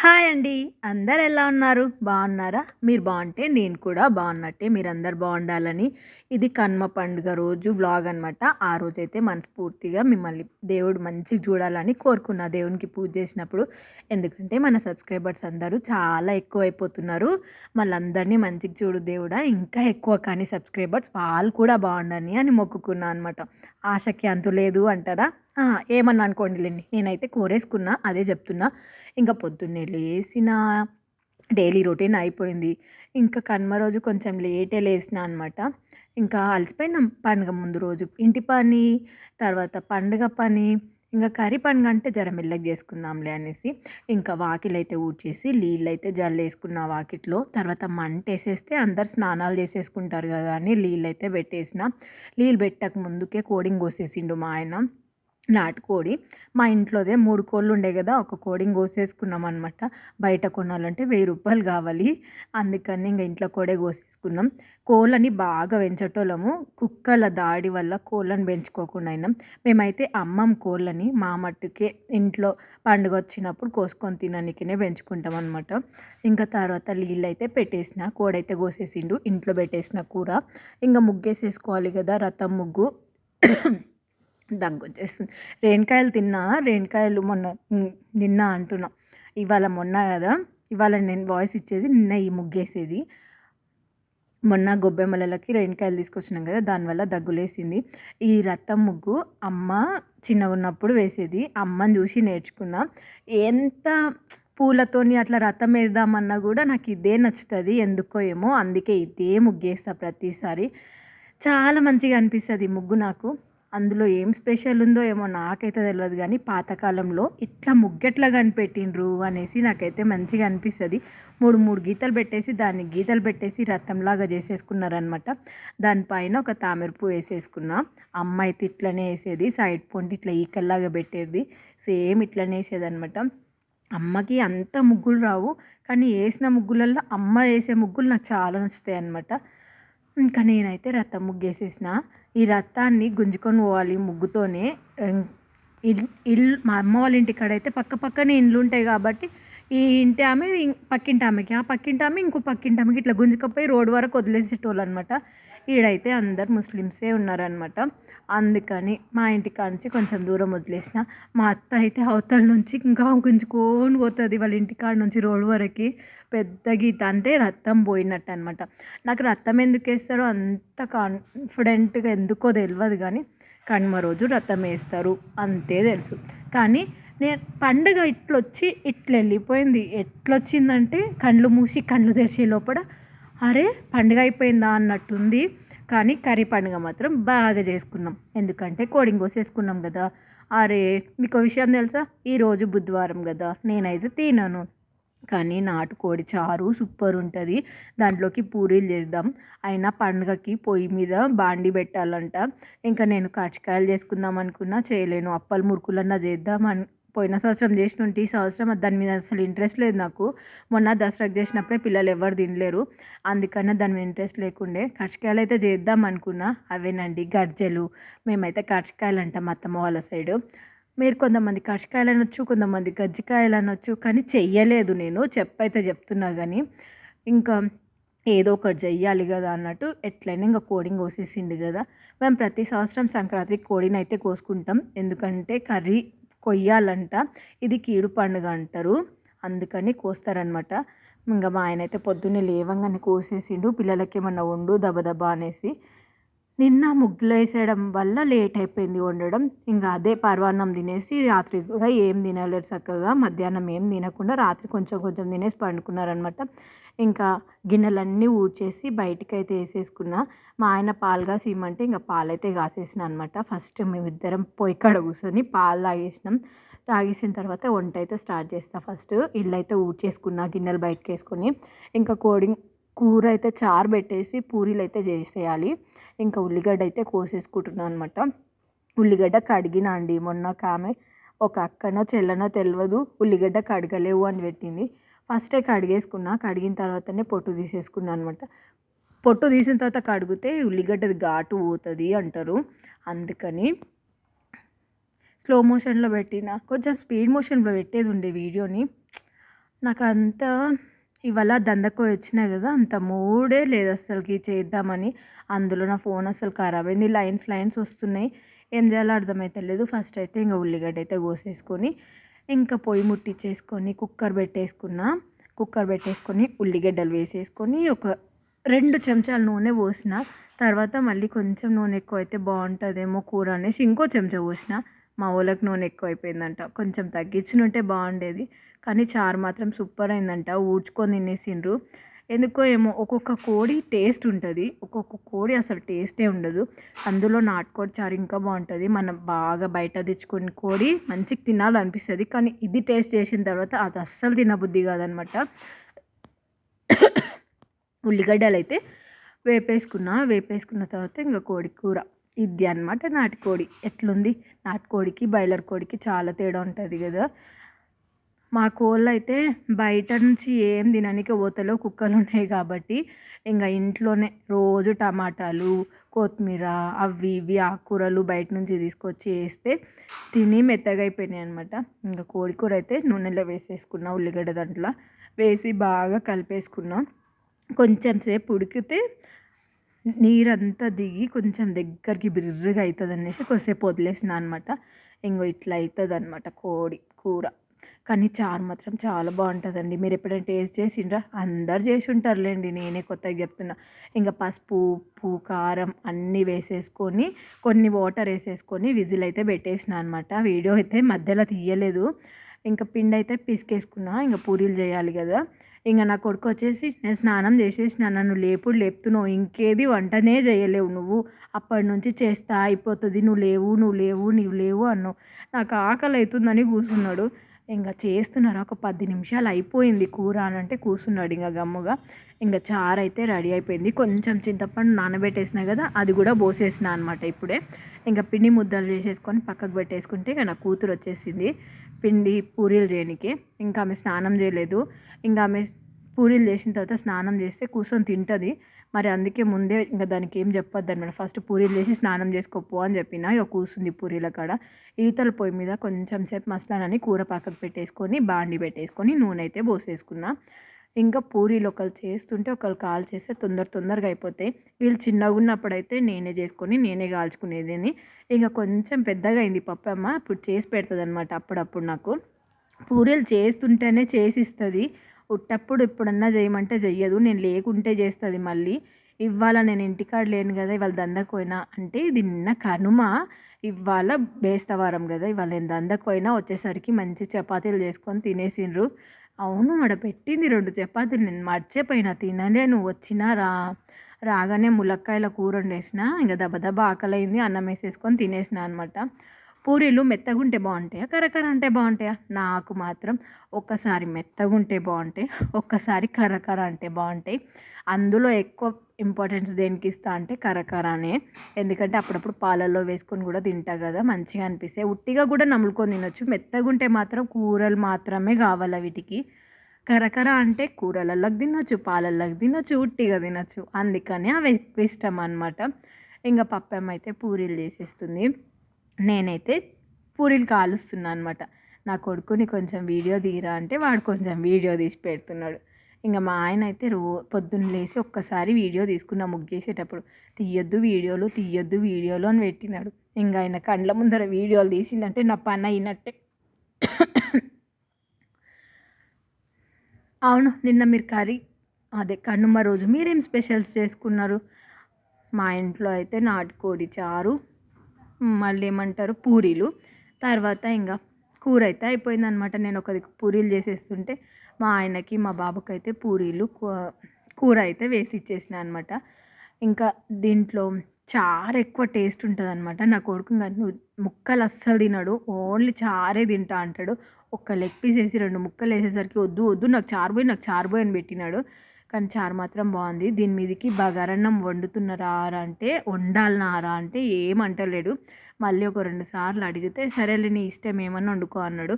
Hi అండి. అందరెలా ఉన్నారు? బావున్నారా? మీరు బావుంటే నేను కూడా బావున్నట్టే. మీరందరూ బావుండాలని ఇది కనుమ పండుగ రోజు వ్లాగ్ అనమాట. ఆ రోజైతే మనస్ఫూర్తిగా మిమ్మల్ని దేవుడు మంచిగా చూడాలని కోరుకున్నా దేవునికి పూజ చేసినప్పుడు. ఎందుకంటే మన సబ్స్క్రైబర్స్ అందరూ చాలా ఎక్కువైపోతున్నారు. మళ్ళందరినీ మంచిగా చూడు దేవుడా! ఇంకా ఎక్కువ కానీ సబ్స్క్రైబర్స్ వాళ్ళు కూడా బావుండని అని మొక్కుకున్నా అనమాట. ఆశకి అంతు లేదు అంటారా? ఆ! ఏమన్నా అనుకోండిలెండి. నేనైతే కూరేసుకున్నా అదే చెప్తున్నా. ఇంక పొద్దున్నే లేసిన డైలీ రొటీన్ అయిపోయింది. ఇంకా కనుమ రోజు కొంచెం లేటే లేసినా అనమాట. ఇంకా అలసిపోయినాం పండుగ ముందు రోజు. ఇంటి పని, తర్వాత పండుగ పని, ఇంక కర్రీ పండుగ అంటే జర మెల్లగా చేసుకుందాంలే అనేసి, ఇంకా వాకిలైతే ఊడ్చేసి, నీళ్ళైతే జల్లేసుకున్న వాకిట్లో. తర్వాత మంటేసేస్తే అందరు స్నానాలు చేసేసుకుంటారు కదా అని నీళ్ళైతే పెట్టేసిన. నీళ్ళు పెట్టక ముందుకే కోడిని కోసేసిండు మా ఆయన. నాటుకోడి. మా ఇంట్లోదే 3 కోళ్ళుండే గదా! ఒక కోడిని కోసేసుకున్నామనమాట. బయట కొనాలంటే రూ. 1000 గావాలి. అందుకని ఇంగ ఇంట్లో కోడే కోసేసుకున్నాం. కోళ్ళని బాగా పెంచేటోళ్ళము. కుక్కల దాడి వల్ల కోళ్ళని పెంచుకోకుండా అయినాం. మేమైతే అమ్మం కోళ్ళని. మా మట్టుకే ఇంట్లో పండుగొచ్చినప్పుడు కోసుకొని తిననీకినే పెంచుకుంటామనమాట. ఇంకా తర్వాత నీళ్ళైతే పెట్టేసిన. కోడైతే కోసేసిండు. ఇంట్లో పెట్టేసిన కూర. ఇంగ ముగ్గేసేసుకోవాలి గదా! రథం ముగ్గు. దగ్గొచ్చేస్తుంది. రేణికాయలు తిన్నా. రేణికాయలు మొన్న నిన్న అంటున్నా. ఇవాళ మొన్న గదా! ఇవాళ నేను వాయిస్ ఇచ్చేది. నిన్న ఈ ముగ్గేసేది. మొన్న గొబ్బెమ్మలకి రేణికాయలు తీసుకొచ్చినాం గదా! దానివల్ల దగ్గులేసింది. ఈ రథం ముగ్గు అమ్మ చిన్నగున్నప్పుడు వేసేది. అమ్మని చూసి నేర్చుకున్నా. ఎంత పూలతోని అట్లా రథం ఏద్దామన్నా గూడా నాకు ఇదే నచ్చుతది. ఎందుకో ఏమో! అందుకే ఇదే ముగ్గేస్తా ప్రతిసారి. చాలా మంచిగా అనిపిస్తది ఈ ముగ్గు నాకు. అందులో ఏం స్పెషల్ ఉందో ఏమో నాకైతే తెలవదు గానీ, పాతకాలంలో ఇట్లా ముగ్గెట్లా కనిపెట్టిండ్రు అనేసి నాకైతే మంచిగా అనిపిస్తది. 3 గీతలు పెట్టేసి, దాన్ని గీతలు పెట్టేసి రథంలాగా చేసేసుకున్నారనమాట. దానిపైన ఒక తామర పువ్వు ఏసేసుకున్నా. అమ్మ అయితే ఇట్లనే ఏసేది. సైడ్ పొంటి ఇట్లా ఈకల్లాగా పెట్టేది. సేమ్ ఇట్లనే ఏసేదనమాట. అమ్మకి అంత ముగ్గులు రావు. కానీ ఏసిన ముగ్గులల్లో అమ్మ ఏసే ముగ్గులు నాకు చాలా నచ్చుతాయనమాట. ఇంకా నేనైతే రథం ముగ్గేసేసిన. ఈ రథాన్ని గుంజుకొని పోవాలి ముగ్గుతోనే. హ్మ్. మా అమ్మ వాళ్ళ ఇంటికాడైతే పక్క పక్కనే ఇండ్లుంటాయి కాబట్టి, ఈ ఇంటి ఆమె పక్కింటి ఆమెకి, ఆ పక్కింటి ఆమె ఇంకో పక్కింటి ఆమెకి ఇట్లా గుంజుకపోయి రోడ్డు వరకు వదిలేసేటోళ్ళనమాట. ఈడైతే అందరు ముస్లిమ్సే ఉన్నారనమాట. అందుకని మా ఇంటికాడ నుంచి కొంచెం దూరం వదిలేసిన. మా అత్త అయితే అవతల నుంచి ఇంకా గుంజుకొని పోతది వాళ్ళ ఇంటికాడ నుంచి రోడ్డు వరకి. పెద్ద గీత అంటే రథం పోయినట్టనమాట. నాకు రథం ఎందుకేస్తారో అంత కాన్ఫిడెంట్‌గా ఎందుకో తెలవదు గానీ, కనుమ రోజు రథమేస్తారు అంతే తెలుసు. కానీ పండుగ ఇట్లొచ్చి ఇట్లెళ్ళిపోయింది. ఎట్లొచ్చిందంటే కళ్ళు మూసి కళ్ళు తెరిచే లోపల అరే! పండుగ అయిపోయిందా అన్నట్టుంది. కానీ కర్రీ పండుగ మాత్రం బాగా చేసుకున్నాం. ఎందుకంటే కోడిని కోసేసుకున్నాం గదా! అరే! మీకో విషయం తెలుసా? ఈరోజు బుధవారం గదా! నేనైతే తినను. కానీ నాటుకోడి చారు సూపరుంటది. దాంట్లోకి పూరీలు చేద్దాం. అయినా పండుగకి పొయ్యి మీద బాండీ పెట్టాలంట. ఇంకా నేను కర్జికాయలు చేసుకుందాం అనుకున్నా చేయలేను. అప్పలు మురుకులన్నా చేద్దాం పోయిన సంవత్సరం చేసినుంటి. ఈ సంవత్సరం దాని మీద అసలు ఇంట్రెస్ట్ లేదు నాకు. మొన్న దసరాకి చేసినప్పుడే పిల్లలు ఎవ్వరు తినలేరు. అందుకనే దాని మీద ఇంట్రెస్ట్ లేకుండే. కర్జికాయలైతే చేద్దాం అనుకున్నా. అవేనండి గర్జెలు. మేమైతే కర్జికాయలు అంటాం అత్తమ్మ వాళ్ళ సైడు. మీరు కొంతమంది కర్జికాయలనొచ్చు, కొంతమంది కజ్జికాయలనొచ్చు. కానీ చెయ్యలేదు నేను. చెప్పైతే చెప్తున్నా గానీ, ఇంకా ఏదో ఒకటి చెయ్యాలి గదా అన్నట్టు ఎట్లైనా ఇంక కోడిని కోసేసిండు గదా! మేము ప్రతి సంవత్సరం సంక్రాంతికి కోడినైతే కోసుకుంటాం. ఎందుకంటే కర్రీ కొయ్యాలంట. ఇది కీడు పండుగ అంటారు. అందుకని కోస్తారనమాట. ఇంగ మా ఆయనైతే పొద్దున్నే లేవంగానే కోసేసిండు. పిల్లలకేమన్నా వండు దబదబా అనేసి. నిన్న ముగ్గులేసేయడం వల్ల లేట్ అయిపోయింది వండడం. ఇంక అదే పరవాన్నం తినేసి రాత్రి కూడా ఏం తినలేరు చక్కగా. మధ్యాహ్నం ఏం తినకుండా రాత్రి కొంచెం కొంచెం తినేసి పండుకున్నారనమాట. ఇంకా గిన్నెలన్నీ ఊడ్చేసి బయటికైతే ఏసేసుకున్నా. మా ఆయన పాలు కాసి ఇమ్మంటే ఇంక పాలైతే కాసేసినా అనమాట. ఫస్ట్ మేమిద్దరం పొయ్యి కాడ కూర్చొని పాలు తాగేసినాం. తాగేసిన తర్వాత వంట అయితే స్టార్ట్ చేస్తా ఫస్ట్. ఇల్లైతే ఊడ్చేసుకున్నా గిన్నెలు బయటకేసుకొని. ఇంకా కూర అయితే చారు పెట్టేసి పూరీలైతే చేసేయాలి. ఇంకా ఉల్లిగడ్డ అయితే కోసేసుకుంటున్నా అనమాట. ఉల్లిగడ్డ కడిగినా అండి. మొన్న ఒక అక్కనో చెల్లనో తెలవదు ఉల్లిగడ్డ కడగలేవు అని పెట్టింది. ఫస్టే కడిగేసుకున్నా. కడిగిన తర్వాతనే పొట్టు తీసేసుకున్నా అనమాట. పొట్టు తీసిన తర్వాత కడిగితే ఉల్లిగడ్డది ఘాటు పోతది అంటారు. అందుకని స్లో మోషన్‌లో పెట్టిన. కొంచెం స్పీడ్ మోషన్‌లో పెట్టేదుండే వీడియోని. నాకంత ఇవాళ దందకోయి వచ్చినాయి గదా! అంత మూడే లేదు అస్సలకి చేద్దామని. అందులో నా ఫోన్ అసలు ఖరాబయింది. లైన్స్ లైన్స్ వస్తున్నాయి. ఏం చేయాలో అర్థమైతలేదు. ఫస్ట్ అయితే ఇంక ఉల్లిగడ్డ అయితే కోసేసుకొని, ఇంకా పొయ్యి ముట్టిచ్చేసుకొని కుక్కర్ పెట్టేసుకొని ఉల్లిగడ్డలు వేసేసుకొని, ఒక 2 చెంచాల నూనె పోసిన. తర్వాత మళ్ళీ కొంచెం నూనె ఎక్కువైతే బావుంటదేమో కూర అనేసి ఇంకో చెంచా పోసిన. మా వోళ్ళకి నూనె ఎక్కువైపోయిందంట. కొంచెం తగ్గించినుంటే బావుండేది. కానీ చారు మాత్రం సూపర్ అయిందంట. ఊడ్చుకొని తినేసిండ్రు. ఎందుకో ఏమో ఒక్కొక్క కోడి టేస్ట్ ఉంటది. ఒక్కొక్క కోడి అసలు టేస్టే ఉండదు. అందులో నాటుకోడి చారు ఇంకా బావుంటది. మనం బాగా బయట తెచ్చుకున్న కోడి మంచిగా తినాలనిపిస్తది. కానీ ఇది టేస్ట్ చేసిన తర్వాత అది అస్సలు తినబుద్ధి కాదనమాట. ఉల్లిగడ్డలైతే వేపేసుకున్న తర్వాత ఇంక కోడి కూర. ఇది అనమాట నాటుకోడి. ఎట్లుంది? నాటుకోడికి, బాయిలర్ కోడికి చాలా తేడా ఉంటది గదా! మా కోళ్ళైతే బయట నుంచి ఏం తిననీకి పోతలేవు. కుక్కలున్నాయి కాబట్టి, ఇంగ ఇంట్లోనే రోజు టమాటాలు, కొత్తిమీర అవి ఇవి ఆకుకూరలు బయట నుంచి తీసుకొచ్చి ఏస్తే తిని మెత్తగైపోయినాయనమాట. ఇంక కోడి కూర అయితే నూనెలో వేసేసుకున్నా. ఉల్లిగడ్డ దాంట్లో వేసి బాగా కలిపేసుకున్నా. కొంచెం సేపు ఉడికితే నీరంతా దిగి కొంచెం దగ్గరికి బిర్రుగా అయితదనేసి కొద్దిసేపు వదిలేసినా అనమాట. ఇంగో ఇట్లా అయితదనమాట కోడి కూర. కానీ చారు మాత్రం చాలా బావుంటదండి. మీరెప్పుడైనా టేస్ట్ చేసిండ్రా? అందరూ చేసుంటారులెండి. నేనే కొత్తగా చెప్తున్నా. ఇంక పసుపు, ఉప్పు, కారం అన్నీ వేసేసుకొని, కొన్ని వాటర్ ఏసేసుకొని విజిల్ అయితే పెట్టేసినా అనమాట. వీడియో అయితే మధ్యలో తీయలేదు. ఇంక పిండయితే పిసికేసుకున్నా. ఇంక పూరీలు చేయాలి గదా! ఇంక నా కొడుకొచ్చేసి నేను స్నానం చేసేసినా. నన్ను లేపుడు లేపుతున్నావు. ఇంకేది వంటనే చేయలేవు నువ్వు. అప్పటినుంచి చేస్తా అయిపోతది. నువ్వు లేవు అన్నావు. నాకు ఆకలైతుందని కూసున్నాడు. ఇంగ చేస్తున్నారా ఒక 10 నిమిషాలు అయిపోయింది కూర అనంటే కూసున్నాడు ఇంగ గమ్ముగా. ఇంగ చారైతే రెడీ అయిపోయింది. కొంచెం చింతపండు నానబెట్టేసినా గదా! అది గూడా పోసేసినా అనమాట ఇప్పుడే. ఇంగ పిండి ముద్దలు చేసేసుకొని పక్కకు పెట్టేసుకుంటే ఇగ నా కూతురొచ్చేసింది పిండి పూరీలు చేయనీకి. ఇంకా ఆమె స్నానం చేయలేదు. ఇంగ ఆమె పూరీలు చేసిన తర్వాత స్నానం చేస్తే కూర్చొని తింటది. మరి అందుకే ముందే ఇంక దానికి ఏం చెప్పొద్దనమాట. ఫస్ట్ పూరీలు చేసి స్నానం చేసుకోపో అని చెప్పిన. ఇగ కూసుంది పూరీల కాడ. ఈతల పొయ్యి మీద కొంచెం సేపు మసలానని కూర పక్కకు పెట్టేసుకొని, బాండీ పెట్టేసుకొని నూనె అయితే పోసేసుకున్నా. ఇంకా పూరీలు ఒకళ్ళు చేస్తుంటే ఒకళ్ళు కాల్చేస్తే తొందరగా అయిపోతాయి. వీళ్ళు చిన్నగున్నప్పుడైతే నేనే చేసుకొని నేనే కాల్చుకునేదాన్ని. ఇక కొంచెం పెద్దగా అయింది పప్పమ్మ. ఇప్పుడు చేసి పెడతదనమాట అప్పుడప్పుడు నాకు. పూరీలు చేస్తుంటేనే చేసిస్తది. ఉట్టప్పుడు ఎప్పుడన్నా చేయమంటే చెయ్యదు. నేను లేకుంటే చేస్తది మళ్ళీ. ఇవాళ నేను ఇంటికాడ లేను గదా! ఇవాళ దందకు పోయినా అంటే ఇది నిన్న కనుమ. ఇవాళ బేస్తవారం గదా! ఇవాళ నేను దందకు పోయినా వచ్చేసరికి మంచి చపాతీలు చేసుకొని తినేసిండ్రు. అవును ఆడ పెట్టింది 2 చపాతీలు నేను మర్చిపోయినా తినలేను. వచ్చినా రాగానే ములక్కాయల కూర వండేసినా. ఇంక దబదబా ఆకలైంది. అన్నం వేసేసుకొని తినేసినా అనమాట. పూరీలు మెత్తగుంటే బావుంటాయా? కరకర అంటే బావుంటాయా? నాకు మాత్రం ఒక్కసారి మెత్తగుంటే బావుంటాయి. ఒక్కసారి కరకర అంటే బావుంటాయి. అందులో ఎక్కువ ఇంపార్టెన్స్ దేనికిస్తా అంటే కరకరనే. ఎందుకంటే అప్పుడప్పుడు పాలల్లో వేసుకొని గూడా తింటా గదా! మంచిగా అనిపిస్తాయి. ఉట్టిగా గూడా నములుకొని తినొచ్చు. మెత్తగుంటే మాత్రం కూరలు మాత్రమే గావాల వీటికి. కరకర అంటే కూరలల్లోకి తినొచ్చు, పాలల్లోకి తినొచ్చు, ఉట్టిగా తినొచ్చు. అందుకని అవి ఎక్కువ ఇష్టం అనమాట. ఇంగ పప్పేమో అయితే పూరీలు చేసేస్తుంది. నేనైతే పూరీలు కాలుస్తున్నా అనమాట. నా కొడుకుని కొంచెం వీడియో తీయరా అంటే వాడు కొంచెం వీడియో తీసి పెడుతున్నాడు. ఇంగ మా ఆయన అయితే పొద్దున్న లేసి ఒక్కసారి వీడియో తీసుకున్న ముగ్గేసేటప్పుడు. తీయొద్దు వీడియోలు అని పెట్టినాడు. ఇంగ ఆయన కండ్ల ముందర వీడియోలు తీసిండంటే నా పని అయినట్టే. అవును. నిన్న మీరు కనుమ రోజు మీరేం స్పెషల్స్ చేసుకున్నారు? మా ఇంట్లో అయితే నాటుకోడి చారు, మళ్ళీ ఏమంటారు పూరీలు. తర్వాత ఇంగ కూరైతే అయిపోయిందనమాట. నేను ఒక దిక్కు పూరీలు చేసేస్తుంటే, మా ఆయనకి, మా బాబుకైతే పూరీలు కూర అయితే వేసి ఇచ్చేసినా అనమాట. ఇంకా దీంట్లో చారు ఎక్కువ టేస్ట్ ఉంటదనమాట. నా కొడుకు ఇంగ ముక్కలు అస్సలు తినడు. ఓన్లీ చారే తింటా అంటాడు. ఒక్క లెగ్ పీస్ ఏసి 2 ముక్కలు ఏసేసరికి వద్దు నాకు చారు బోయ్ అని పెట్టినాడు. కానీ చారు మాత్రం బావుంది. దీని మీదకి బగారన్నం వండుతున్నారా అంటే, వండాలనారా అంటే ఏమంటలేడు. మళ్ళీ ఒక 2 సార్లు అడిగితే, సరేలే నీ ఇష్టం ఏమన్నా వండుకో అన్నాడు.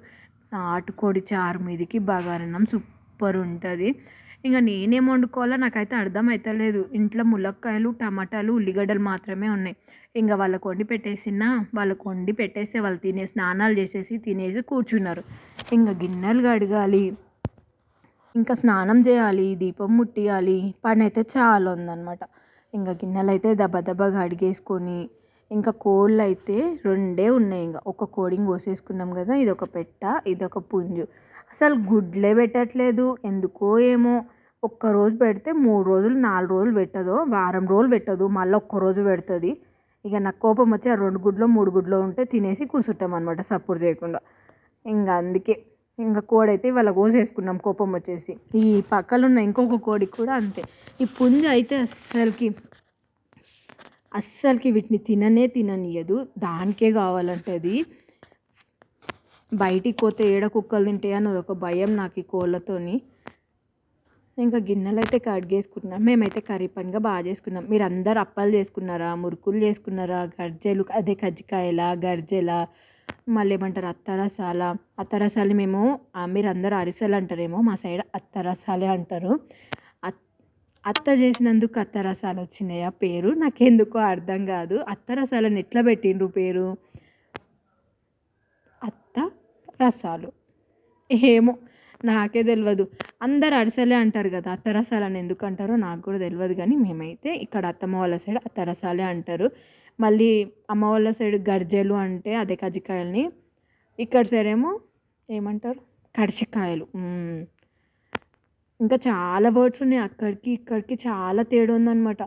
నాటుకోడి చారు మీదకి బగారన్నం సూపర్ ఉంటది. ఇంక నేనేం వండుకోవాలో నాకైతే అర్థమైతలేదు. ఇంట్లో ములక్కాయలు, టమాటాలు, ఉల్లిగడ్డలు మాత్రమే ఉన్నాయి. ఇంక వాళ్ళకి వండి పెట్టేసినా, వాళ్ళకి వండి పెట్టేస్తే వాళ్ళు స్నానాలు చేసేసి తినేసి కూర్చున్నారు. ఇంక గిన్నెలు కడగాలి. ఇంకా స్నానం చేయాలి, దీపం ముట్టియాలి, పనైతే చాలా ఉందనమాట. ఇంక గిన్నెలైతే దబ దబా కడిగేసుకొని, ఇంకా కోళ్ళైతే 2 ఉన్నాయి ఇంగ. ఒక కోడిని కోసేసుకున్నాం కదా! ఇదొక పెట్ట, ఇదొక పుంజు. అసలు గుడ్లే పెట్టట్లేదు. ఎందుకో ఏమో! ఒక్కరోజు పెడితే 3 రోజులు, 4 రోజులు పెట్టదో, వారం రోజులు పెట్టదు. మళ్ళీ ఒక్కరోజు పెడతది. ఇక నాకు కోపం వచ్చి ఆ 2 గుడ్లో, 3 గుడ్లో ఉంటే తినేసి కూర్చుంటామనమాట సప్పుడు చేయకుండా. ఇంక అందుకే. ఇంక కోడైతే ఇవాళ కోసేసుకున్నాం కోపం వచ్చేసి. ఈ పక్కలున్న ఇంకొక కోడికి కూడా అంతే. ఈ పుంజ అయితే అస్సలకి వీటిని తిననీయదు. దానికే కావాలంటది. బయటికి పోతే ఏడ కుక్కలు తింటాయి అన్నది ఒక భయం నాకు ఈ కోళ్ళతోని. ఇంకా గిన్నెలైతే కడిగేసుకున్నాం. మేమైతే కర్రీ పనిగా బాగా చేసుకున్నాం. మీరందరూ అప్పాలు చేసుకున్నారా? మురుకులు చేసుకున్నారా? గర్జెలు అదే కజ్జికాయల, గర్జెల, మళ్ళీ ఏమంటారు అత్తరసాలు మేము మీరందరూ అరిసెలు అంటారేమో, మా సైడ్ అత్తరసాలే అంటారు. అత్త చేసినందుకు అత్తరసాలు వచ్చినాయా పేరు? నాకెందుకో అర్థం కాదు. అత్తరసాలను ఎట్లా పెట్టిండ్రు పేరు? అత్త రసాలు ఏమో నాకే తెలియదు. అందరు అరిసెలే అంటారు కదా, అత్తరసాలని ఎందుకు అంటారో నాకు కూడా తెలియదు. కానీ మేమైతే ఇక్కడ అత్తమ్మ వాళ్ళ సైడ్ అత్తరసాలే అంటారు. మళ్ళీ అమ్మ వాళ్ళ సైడ్ గర్జెలు అంటే అదే కజ్జికాయలని, ఇక్కడ సైడ్ ఏమో ఏమంటారు కర్జికాయలు. ఇంకా చాలా వర్డ్స్ ఉన్నాయి అక్కడికి ఇక్కడికి, చాలా తేడా ఉందన్నమాట.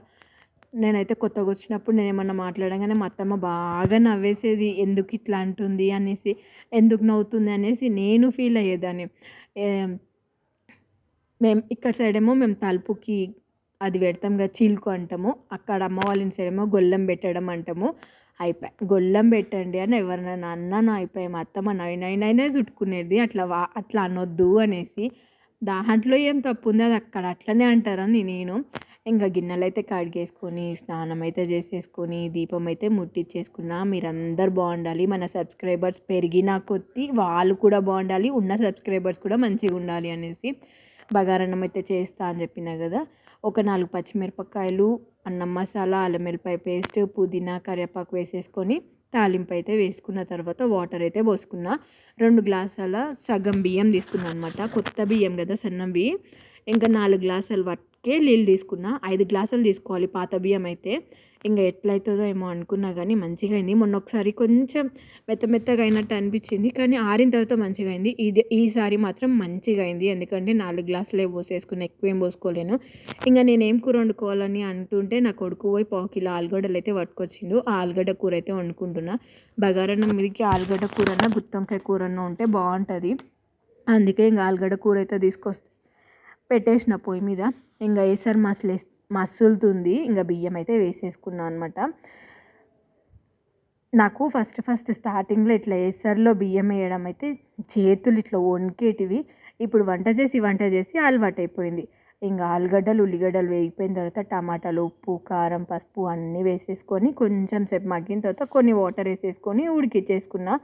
నేనైతే కొత్తగా వచ్చినప్పుడు నేను ఏమన్నా మాట్లాడగానే మా అత్తమ్మ బాగా నవ్వేసేది. ఎందుకు ఇట్లా అంటుంది అనేసి, ఎందుకు నవ్వుతుంది అనేసి నేను ఫీల్ అయ్యేదాన్ని. మేము ఇక్కడ సైడ్ ఏమో మేము తలుపుకి అది పెడతాం కదా, చీలుకు అంటాము. అక్కడ అమ్మ వాళ్ళ ఇంటి సైడ్ ఏమో గొల్లెం పెట్టడం అంటాము. అయిపోయి గొల్లెం పెట్టండి అని ఎవరినైనా అన్నాను అయిపోయి మా అత్తమ్మ నైనైనా చుట్టుకునేది. అట్లా అనొద్దు అనేసి. దాంట్లో ఏం తప్పు ఉంది, అది అక్కడ అట్లనే అంటారని నేను. ఇంకా గిన్నెలు అయితే కడిగేసుకొని, స్నానం అయితే చేసేసుకొని, దీపం అయితే ముట్టించేసుకున్నా. మీరందరూ బాగుండాలి, మన సబ్స్క్రైబర్స్ పెరిగిన కొద్దీ వాళ్ళు కూడా బాగుండాలి, ఉన్న సబ్స్క్రైబర్స్ కూడా మంచిగా ఉండాలి అనేసి బగారన్నం అయితే చేస్తా అని చెప్పినా కదా. ఒక 4 పచ్చిమిరపకాయలు, అన్నం మసాలా, అల్లం వెల్లిపాయ పేస్ట్, పుదీనా, కరివేపాకు వేసేసుకొని తాలింపు అయితే వేసుకున్న తర్వాత వాటర్ అయితే పోసుకున్నా. 2 గ్లాసుల సగం బియ్యం తీసుకున్నాను అనమాట. కొత్త బియ్యం కదా, సన్నం బియ్యం. ఇంకా 4 గ్లాసులు వరకే నీళ్ళు తీసుకున్నా. 5 గ్లాసులు తీసుకోవాలి పాత బియ్యం అయితే. ఇంకా ఎట్లయితుందో ఏమో అనుకున్నా కానీ మంచిగా అయింది. మొన్న ఒకసారి కొంచెం మెత్తగా అయినట్టు అనిపించింది, కానీ ఆరిన తర్వాత మంచిగా అయింది. ఈసారి మాత్రం మంచిగా అయింది. ఎందుకంటే 4 గ్లాసులే పోసేసుకున్నా, ఎక్కువ ఏం పోసుకోలేను. ఇంకా నేనేం కూర వండుకోవాలని అంటుంటే నా కొడుకు పోయి 1 కిలో ఆలుగడ్డలు అయితే పట్టుకొచ్చిండు. ఆ ఆలుగడ్డ కూర అయితే వండుకుంటున్నా. బగారన్నం మీదకి ఆలుగడ్డ కూరన్న, గుత్తొంకాయ కూరన్న ఉంటే బాగుంటుంది. అందుకే ఇంకా ఆలుగడ్డ కూర అయితే తీసుకొస్తే పెట్టేసిన పొయ్యి మీద. ఇంకా ఏసర్ మసులుతుంది. ఇంకా బియ్యం అయితే వేసేసుకున్నాను అనమాట. నాకు ఫస్ట్ స్టార్టింగ్లో ఇట్లా ఏసర్లో బియ్యం వేయడం అయితే చేతులు ఇట్లా వణికేటివి. ఇప్పుడు వంట చేసి అలవాటు అయిపోయింది. ఇంకా ఆలుగడ్డలు, ఉల్లిగడ్డలు వేగిపోయిన తర్వాత టమాటాలు, ఉప్పు, కారం, పసుపు అన్నీ వేసేసుకొని కొంచెం సేపు మగ్గిన తర్వాత కొన్ని వాటర్ వేసేసుకొని ఉడికిచ్చేసుకున్నా.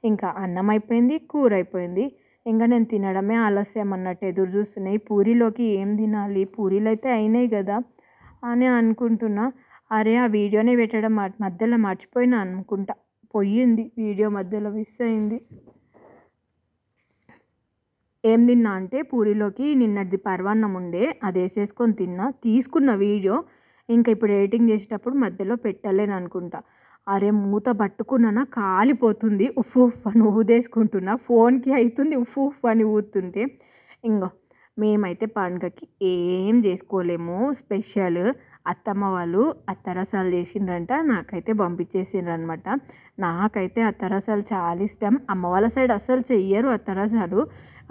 ఇంకా అన్నం అయిపోయింది, కూర అయిపోయింది. ఇంకా నేను తినడమే ఆలస్యం అన్నట్టు ఎదురు చూస్తున్నాయి. పూరీలోకి ఏం తినాలి, పూరీలు అయితే అయినాయి కదా అని అనుకుంటున్నా. అరే ఆ వీడియోనే పెట్టడం మధ్యలో మర్చిపోయినా అనుకుంటా, పోయింది వీడియో మధ్యలో మిస్ అయింది. ఏం తిన్నా అంటే పూరీలోకి నిన్నటిది పరవాన్నం ఉండే, అది వేసేసుకొని తిన్నా. తీసుకున్న వీడియో ఇంకా ఇప్పుడు ఎడిటింగ్ చేసేటప్పుడు మధ్యలో పెట్టలేను అనుకుంటా. అరే మూత పట్టుకున్నానా కాలిపోతుంది, ఉఫ్ ఉఫ్ అని ఊదేసుకుంటున్నా. ఫోన్కి అవుతుంది ఉఫ్ ఉఫ్ అని ఊదుతుంటే. ఇంకో మేమైతే పండుగకి ఏం చేసుకోలేము స్పెషల్. అత్తమ్మ వాళ్ళు అత్తరసాలు చేసిండ్రంట, నాకైతే పంపించేసిండ్రు అనమాట. నాకైతే అత్తరసాలు చాలా ఇష్టం. అమ్మ వాళ్ళ సైడ్ అస్సలు చెయ్యరు అత్తరసాలు.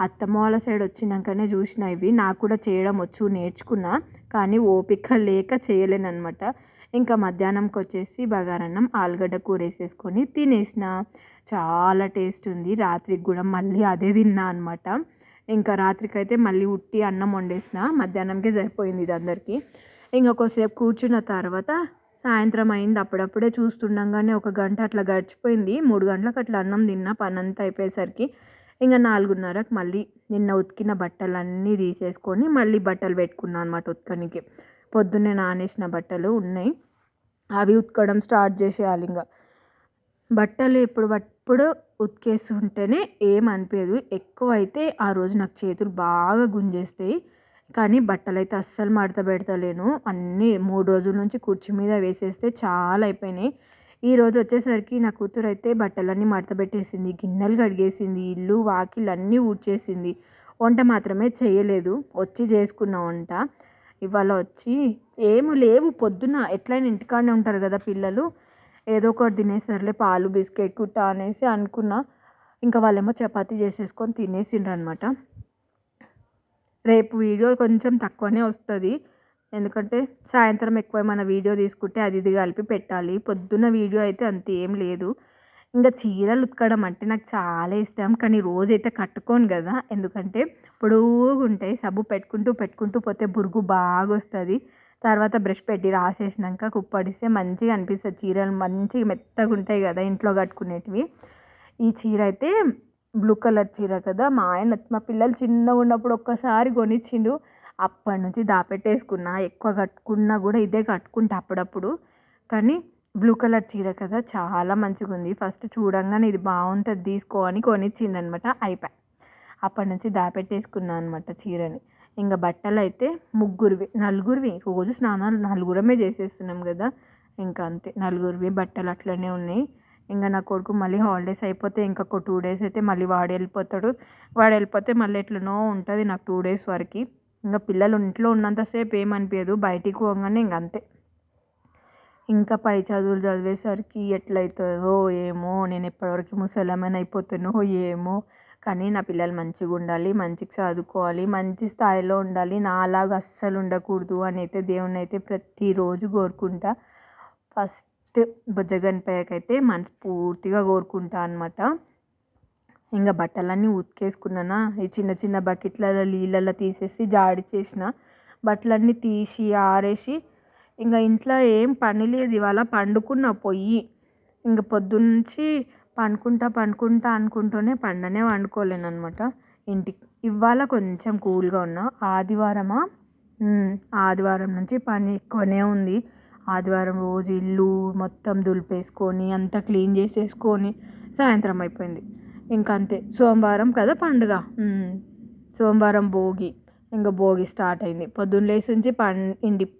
అత్తమ్మ వాళ్ళ సైడ్ వచ్చినాకనే చూసిన ఇవి. నాకు కూడా చేయడం వచ్చు, నేర్చుకున్నా, కానీ ఓపిక లేక చేయలేనమాట. ఇంకా మధ్యాహ్నంకి వచ్చేసి బగారన్నం, ఆలుగడ్డ కూర వేసేసుకొని తినేసిన. చాలా టేస్ట్ ఉంది. రాత్రికి కూడా మళ్ళీ అదే తిన్నా అనమాట. ఇంకా రాత్రికైతే మళ్ళీ ఉట్టి అన్నం వండేసిన. మధ్యాహ్నంకే సరిపోయింది ఇది అందరికీ. ఇంకా కొద్దిసేపు కూర్చున్న తర్వాత సాయంత్రం అయింది. అప్పుడప్పుడే చూస్తుండగానే 1 గంట అట్లా గడిచిపోయింది. 3 గంటలకు అట్లా అన్నం తిన్నా పని అంతా అయిపోయేసరికి. ఇంకా 4:30కి మళ్ళీ నిన్న ఉతికిన బట్టలన్నీ తీసేసుకొని మళ్ళీ బట్టలు పెట్టుకున్నాను అనమాట ఉతకనికి. పొద్దున్నే నానేసిన బట్టలు ఉన్నాయి, అవి ఉతకడం స్టార్ట్ చేసేయాలి. ఇంకా బట్టలు ఎప్పుడు అప్పుడు ఉతికేస్తుంటేనే ఏమనిపియదు. ఎక్కువైతే ఆ రోజు నాకు చేతులు బాగా గుంజేస్తాయి. కానీ బట్టలైతే అస్సలు మడత పెడతలేను. అన్నీ 3 రోజుల నుంచి కుర్చీ మీద వేసేస్తే చాలా అయిపోయినాయి. ఈరోజు వచ్చేసరికి నా కూతురైతే బట్టలన్నీ మడత పెట్టేసింది. గిన్నెలు కడిగేసింది. ఇల్లు, వాకిలు అన్నీ ఊడ్చేసింది. వంట మాత్రమే చేయలేదు. వచ్చి చేసుకున్న వంట. ఇవాళ వచ్చి ఏమి లేవు పొద్దున ఎట్లైనా ఇంటికాడనే ఉంటారు కదా పిల్లలు. ఏదో ఒకటి తినేసరిలే పాలు, బిస్కెట్ కుట్ట అనేసి అనుకున్నా. ఇంకా వాళ్ళేమో చపాతీ చేసేసుకొని తినేసిండ్రనమాట. రేపు వీడియో కొంచెం తక్కువనే వస్తది. ఎందుకంటే సాయంత్రం ఎక్కువ ఏమైనా వీడియో తీసుకుంటే అది ఇది కలిపి పెట్టాలి. పొద్దున్న వీడియో అయితే అంత ఏం లేదు. ఇంకా చీరలు ఉతకడం అంటే నాకు చాలా ఇష్టం. కానీ రోజైతే కట్టుకోను కదా! ఎందుకంటే పొడుగుంటాయి. సబ్బు పెట్టుకుంటూ పోతే బురుగు బాగొస్తది. తర్వాత బ్రష్ పెట్టి రాసేసినాక కుప్పడిస్తే మంచిగా అనిపిస్తది. చీరలు మంచిగా మెత్తగుంటాయి కదా ఇంట్లో కట్టుకునేటివి. ఈ చీర అయితే బ్లూ కలర్ చీర కదా! మా పిల్లలు చిన్నగున్నప్పుడు ఒక్కసారి కొనిచ్చిండు. అప్పటినుంచి దాపెట్టేసుకున్నా. ఎక్కువ కట్టుకున్నా కూడా ఇదే కట్టుకుంటా అప్పుడప్పుడు. కానీ బ్లూ కలర్ చీర కదా! చాలా మంచిగుంది. ఫస్ట్ చూడంగానే ఇది బాగుంటది తీసుకో అని కొనిచ్చిండనమాట. అయిపాయ్. అప్పటినుంచి దాపెట్టేసుకున్నా అనమాట చీరని. ఇంక బట్టలైతే నలుగురివి రోజు స్నానాలు నలుగురమే చేసేస్తున్నాం కదా! ఇంక అంతే. నలుగురివి బట్టలు అట్లనే ఉన్నాయి. ఇంక నా కొడుకు మళ్ళీ హాలిడేస్ అయిపోతే ఇంకొక 2 డేస్ అయితే మళ్ళీ వాడెళ్ళిపోతాడు. వాడెళ్ళిపోతే మళ్ళీ ఎట్లనో ఉంటది నాకు 2 డేస్ వరకి. ఇంక పిల్లలు ఇంట్లో ఉన్నంత సేపు ఏమనిపియదు. బయటికి పోగానే ఇంక అంతే. ఇంకా పై చదువులు చదివేసరికి ఎట్లయితదో ఏమో! నేను ఎప్పటివరకు ముసలామెని అయిపోతానో ఏమో! కానీ నా పిల్లలు మంచిగుండాలి, మంచిగా చదువుకోవాలి, మంచి స్థాయిలో ఉండాలి. నాలాగా అస్సలు ఉండకూడదు అని అయితే దేవుడినైతే ప్రతిరోజు కోరుకుంటా. ఫస్ట్ బొజ్జ గణపయ్యకైతే మనస్ఫూర్తిగా కోరుకుంటా అనమాట. ఇంక బట్టలన్నీ ఉతికేసుకున్నానా, ఈ చిన్న చిన్న బకెట్లలో నీళ్ళల్లో తీసేసి జాడిచ్చేసిన. బట్టలన్నీ తీసి ఆరేసి ఇంక ఇంట్లో ఏం పని లేదు ఇవాళ. పండుకున్న పొయ్యి. ఇంక పొద్దున్నుంచి పండుకుంటా అనుకుంటూనే పండుకోలేననమాట. ఇవాళ కొంచెం కూల్గా ఉన్నా. ఆదివారం నుంచి పని ఎక్కువనే ఉంది. ఆదివారం రోజు ఇల్లు మొత్తం దులిపేసుకొని అంతా క్లీన్ చేసేసుకొని సాయంత్రం అయిపోయింది. ఇంకంతే. సోమవారం కదా పండుగ. సోమవారం భోగి. ఇంక భోగి స్టార్ట్ అయింది. పొద్దున్న లేసి నుంచి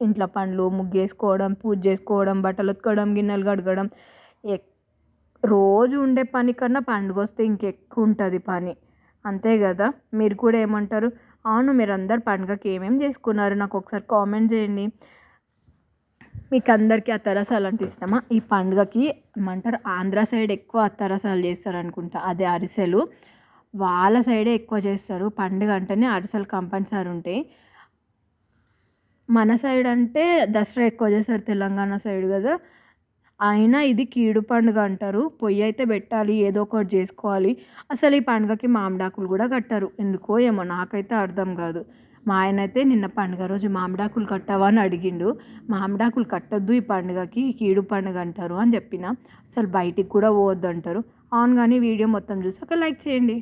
ఇంట్లో పనులు, ముగ్గేసుకోవడం, పూజ చేసుకోవడం, బట్టలు ఉతకడం, గిన్నెలు కడగడం. రోజు ఉండే పని కన్నా పండుగ వస్తే ఇంకెక్కువ ఉంటుంది పని. అంతే కదా! మీరు కూడా ఏమంటారు? అవును, మీరందరు పండుగకి ఏమేమి చేసుకున్నారు? నాకు ఒకసారి కామెంట్ చేయండి. మీకు అందరికీ అత్తరసాలు అంటే ఇష్టమా? ఈ పండుగకి ఏమంటారు, ఆంధ్ర సైడ్ ఎక్కువ అత్తరసాలు చేస్తారనుకుంటా. అదే అరిసెలు. వాళ్ళ సైడే ఎక్కువ చేస్తారు. పండుగ అంటేనే అరిసెలు కంపల్సరీ ఉంటాయి. మన సైడ్ అంటే దసరా ఎక్కువ చేస్తారు, తెలంగాణ సైడ్ కదా! అయినా ఇది కీడు పండుగ అంటారు. పొయ్యి అయితే పెట్టాలి, ఏదో ఒకటి చేసుకోవాలి. అసలు ఈ పండుగకి మామిడాకులు కూడా కట్టరు. ఎందుకో ఏమో నాకైతే అర్థం కాదు. మా ఆయన అయితే నిన్న పండుగ రోజు మామిడాకులు కట్టావా అని అడిగిండు. మామిడాకులు కట్టొద్దు ఈ పండుగకి, కీడు పండుగ అంటారు అని చెప్పిన. అసలు బయటికి కూడా పోవద్దు అంటారు. అవును, కానీ వీడియో మొత్తం చూసి ఒక లైక్ చేయండి.